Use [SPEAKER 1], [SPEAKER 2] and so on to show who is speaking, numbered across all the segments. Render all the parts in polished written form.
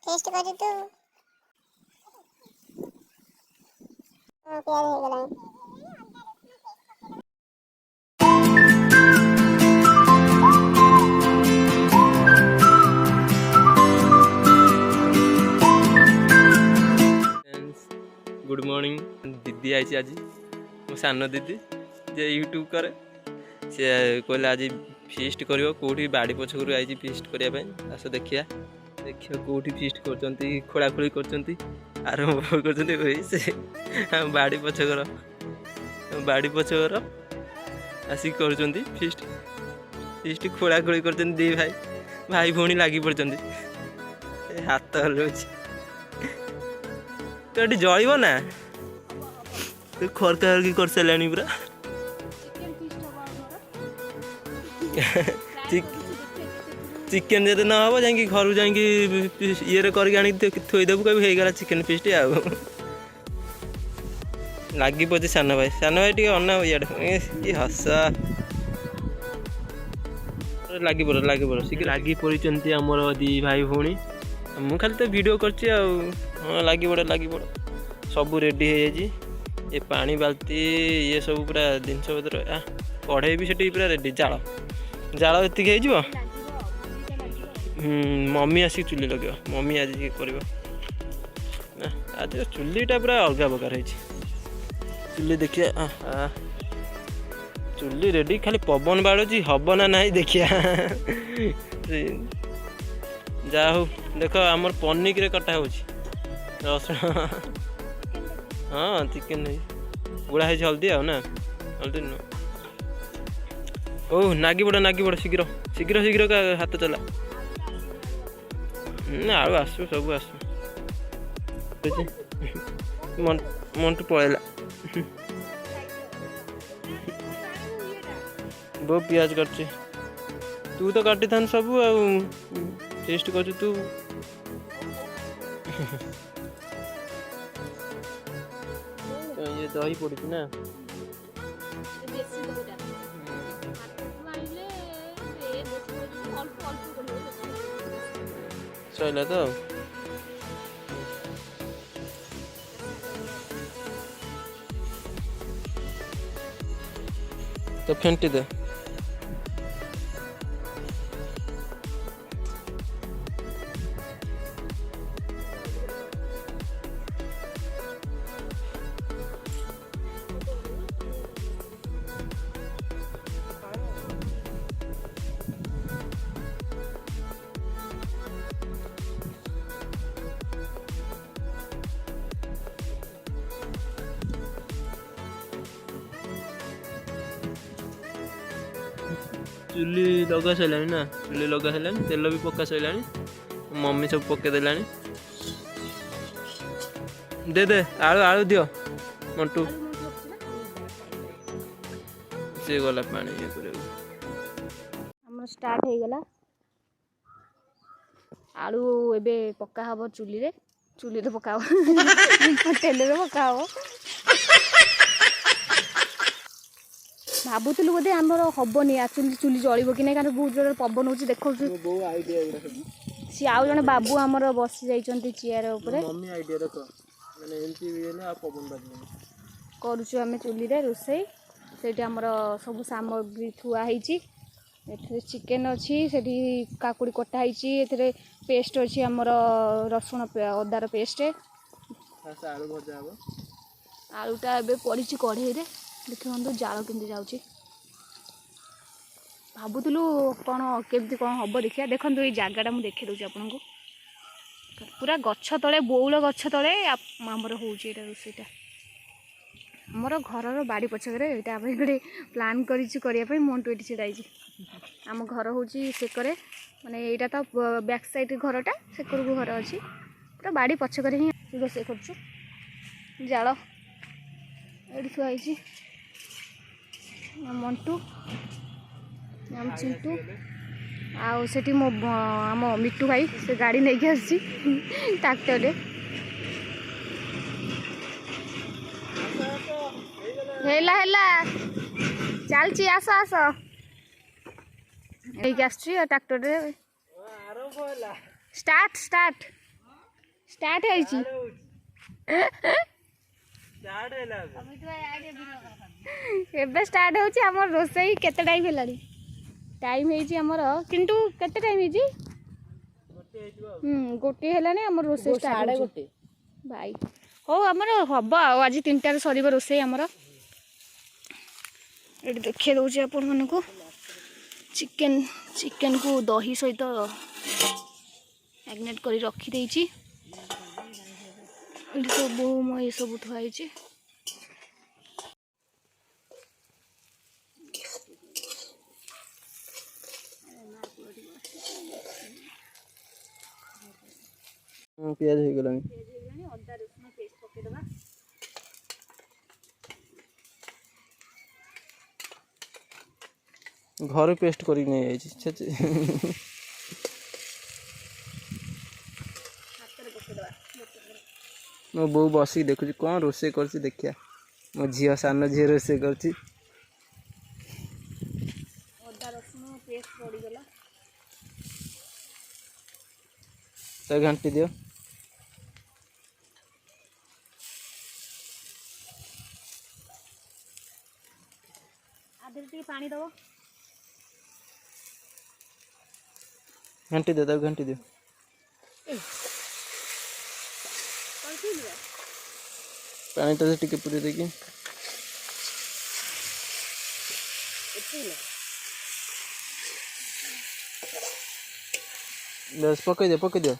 [SPEAKER 1] Test कर तू प्यार हो गला
[SPEAKER 2] गुड मॉर्निंग दीदी आई आज मो सान दीदी जे यूट्यूब करे सी कहले आज फीस्ट कर कौटी बाड़ी पछक आई फीस्ट करने आस देखिया देखिए कौटी फीस्ट कर खोलाखोली कर आरंभ कर बाड़ी पछकर आसिक कर फीस्ट फीस्ट खोलाखोली कर दी भाई भाई भौणी लगी पड़ते हाथ हल तो ये जलिब ना तो खरका खरकी कर सारे पूरा चिकेन जब ना हम जा घर जा ये करके थोदेबू कभी होगा चिकेन फीस्ट आ लगी पड़े सान भाई टे अना इे हस लगी पड़ लगी पड़ी आमर दी भाई भौणी मु खाली तो वीडियो कर लगी पड़ सब रेडी हो ये पानी बाल्टी ये सब पूरा जिनस पत्र कढ़े भी से पूरा रेडी जाल जाल ये मम्मी आसिक चुली लगे मम्मी आज कर आज चुलीटा पूरा अलग प्रकार है चुली देखिए चुली रेडी खाली पवन बाड़ुची हम ना ना देखिया जा हो देख आमर पनिक रे कटा हो रसुण हाँ चिकेन गुड़ा है हल्दी आ ना हल्दी नुह ओ नागी पड़ शीघ्र शीघ्र शीघ्र का हाथ चला आलू आसू सब आसू मंटू पलैला बो पियाज काटुची तू तो काटी था सब टेस्ट कर तू ये दही पड़ी ना सैला तो फेंटी दे चुली लगा सारे ना चुली लगा सारे तेल भी पका सारे मम्मी सब पके देला दे दे आलू आलू दियो मंटू से गला पानी ये करे
[SPEAKER 3] हम स्टार्ट हो गला आलू एबे पका हबो चुली रे पका हो तेल रे पका हो भावुलु बोधे आमर हेनी एक्चुअली चुली जल्ब कि नहीं कारण बहुत जोर पवन हो देखो सी आउ जन बाबू आमर बसी जाइए चेयर करुचु आम चुली रोसई से सब सामग्री थुआई चिकेन अच्छी से काकुड़ी कटाई ए पेस्ट अच्छी आमर रसुण अदार पेस्ट आलूटा ए पड़ी कढ़ई देखते जाल केमती जाऊँगी भावुलु कौन केमती कौन हम देखिए देखो ये जगटा मुझे देखी दूसरी आपन को पूरा गछ तले बौल गछ तले आमर हो रोसईटा आमर घर बाड़ी पछक गोटे प्लां कर मंटू ये छिड़ाई आम घर हूँ सेकरे माने यहाँ तो बैक साइड घरटा सेकर को घर अच्छी पूरा बाड़ी पछक ही रोसे कर जाल ये थुआई मंटू आम चिंटू आठी मो आम मिट्टू भाई से गाड़ी नहीं के आसी ट्रैक्टर हेला हेला चलची आस आस नहीं आस ट्रैक्टर स्टार्ट स्टार्ट स्टार्ट ହେଇଛି ଏବେ ଷ୍ଟାର୍ଟ ହେଉଛି ଆମର ରୋଷେଇ। କେତେ ଟାଇମ୍ ହେଲାଣି? ଟାଇମ୍ ହେଇଛି ଆମର କିନ୍ତୁ କେତେ ଟାଇମ୍ ହେଇଛି? ଗୋଟିଏ ହେଲାଣି ଆମର ରୋଷେଇ ଷ୍ଟାର୍ଟ ହେଉଛି ଭାଇ। ହଉ ଆମର ହବ ଆଉ ଆଜି 3টাରେ ସରିବ ରୋଷେଇ ଆମର। ଏଠି ଦେଖେଇ ଦେଉଛି ଆପଣମାନଙ୍କୁ ଚିକେନକୁ ଦହି ସହିତ ମ୍ୟାରିନେଟ୍ କରି ରଖିଦେଇଛି। ଏଠି ସବୁ ଏସବୁ ଥୁଆ ହେଇଛି।
[SPEAKER 2] ପିଆଜ ହେଇଗଲାଣି।
[SPEAKER 3] ଅଦା ରସୁଣ ପେଷ୍ଟ ପକେଇଦେବା।
[SPEAKER 2] ଘରେ ପେଷ୍ଟ କରିକି ନେଇଯାଇଛି। ମୋ ବୋଉ ବସିକି ଦେଖୁଛି କ'ଣ ରୋଷେଇ କରୁଛି ଦେଖିଆ। ମୋ ଝିଅ ସାନ ଝିଅ ରୋଷେଇ କରୁଛି।
[SPEAKER 3] ଅଦା ରସୁଣ ପେଷ୍ଟ ପଡ଼ିଗଲା।
[SPEAKER 2] ତାକୁ ଘାଣ୍ଟି ଦିଅ।
[SPEAKER 3] ଆଦେହରେ ଟିକେ ପାଣି ଦେବ।
[SPEAKER 2] ଘାଣ୍ଟି ଦିଅ, ତାକୁ ଘାଣ୍ଟି ଦିଅ। ପାଣି ଟା ଟିକେ ପୁରେଇ ଦେଇକି ବସ୍ ପକେଇ ଦିଅ, ପକେଇ ଦିଅ।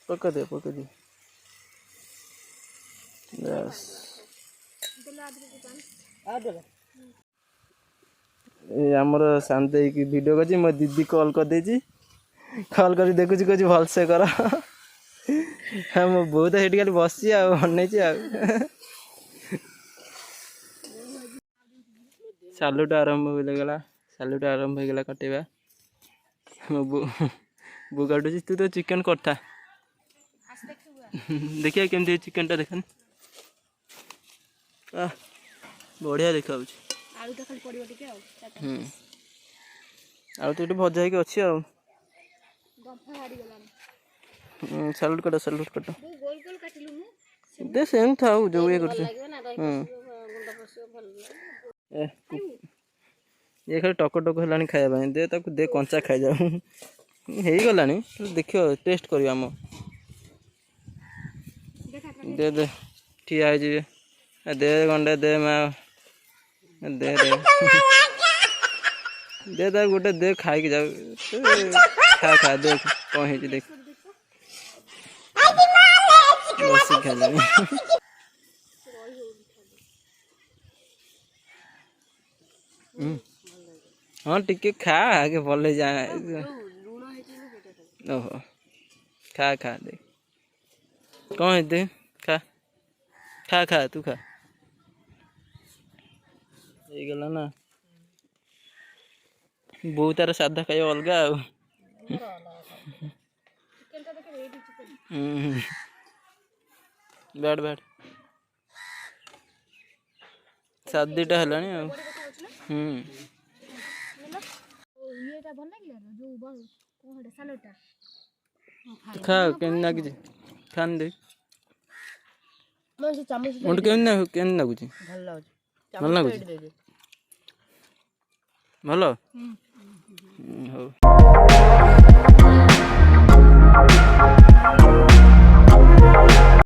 [SPEAKER 2] ପକେଇ ଦିଅ, ପକେଇ ଦିଅ। ବସ୍ ଆମର ଶାନ୍ତି ହେଇକି ଭିଡ଼ିଓ କରିଛି। ମୋ ଦିଦି କଲ୍ କରିଦେଇଛି। କଲ୍ କରି ଦେଖୁଛି, କହୁଛି ଭଲସେ କର। ମୋ ବୋଉ ତ ସେଇଠି ଖାଲି ବସିଛି ଆଉ ଅନେଇଛି ଆଉ। ସାଲୁଟ ଆରମ୍ଭ ହେଇଗଲା। ସାଲୁଟ ଆରମ୍ଭ ହେଇଗଲା କାଟିବା। ମୋ ବୋଉ କାଟୁଛି। ତୁ ତ ଚିକେନ କରିଥା। ଦେଖିବା କେମିତି ଚିକେନଟା ଦେଖାନି। ବଢ଼ିଆ ଦେଖାଯାଉଛି।
[SPEAKER 3] ଆଳୁଟା ଖାଲି ପଡ଼ିବ ଟିକେ ଆଉ।
[SPEAKER 2] ଆଳୁ ତ ଏଠି ଭଜା ହେଇକି ଅଛି ଆଉ। ସାଲୁଟ କାଟ, ସାଲୁଟ କାଟ। ଦେ ସେମିତି ଥାଉ ଯୋଉ ଇଏ କରୁଛି। ଇଏ ଖାଲି ଟକ ଟକ ହେଲାଣି ଖାଇବା ପାଇଁ। ଦେ ତାକୁ, ଦେ କଞ୍ଚା ଖାଇଯାଉ। ହେଇଗଲାଣି, ଦେଖିବ ଟେଷ୍ଟ କରିବା ଆମ। ଦେ ଦେ ଠିଆ ହେଇଛି। ଦେ ଗଣ୍ଡେ ଦେ ମା। ଦେ ଦେ ଦେ ତାକୁ ଗୋଟେ ଦେ ଖାଇକି ଯାଉ। ଖା ଦେଖ କ'ଣ ହେଇଛି ଦେଖ। ବସିକି ଖାଇଲାଣି। ହଁ ଟିକେ ଖା ଆଗେ ଭଲ ଯା। ଓହୋ ଖା ଦେଖ କ'ଣ ହେଇଛି ଖା ତୁ ଖା। ହେଇଗଲା ନା। ବୋଉ ତାର ସାଧା ଖାଇବା ଅଲଗା ଆଉ। ବ୍ୟାଟ୍ ସାଦିଟା ହେଲାଣି ଆଉ। ଖା କେମିତି ନାଗୁଛି ଖାନି ଦେଖ। କେମିତି ନାଗୁଛି? ଭଲ ଲାଗୁଛି? ଭଲ?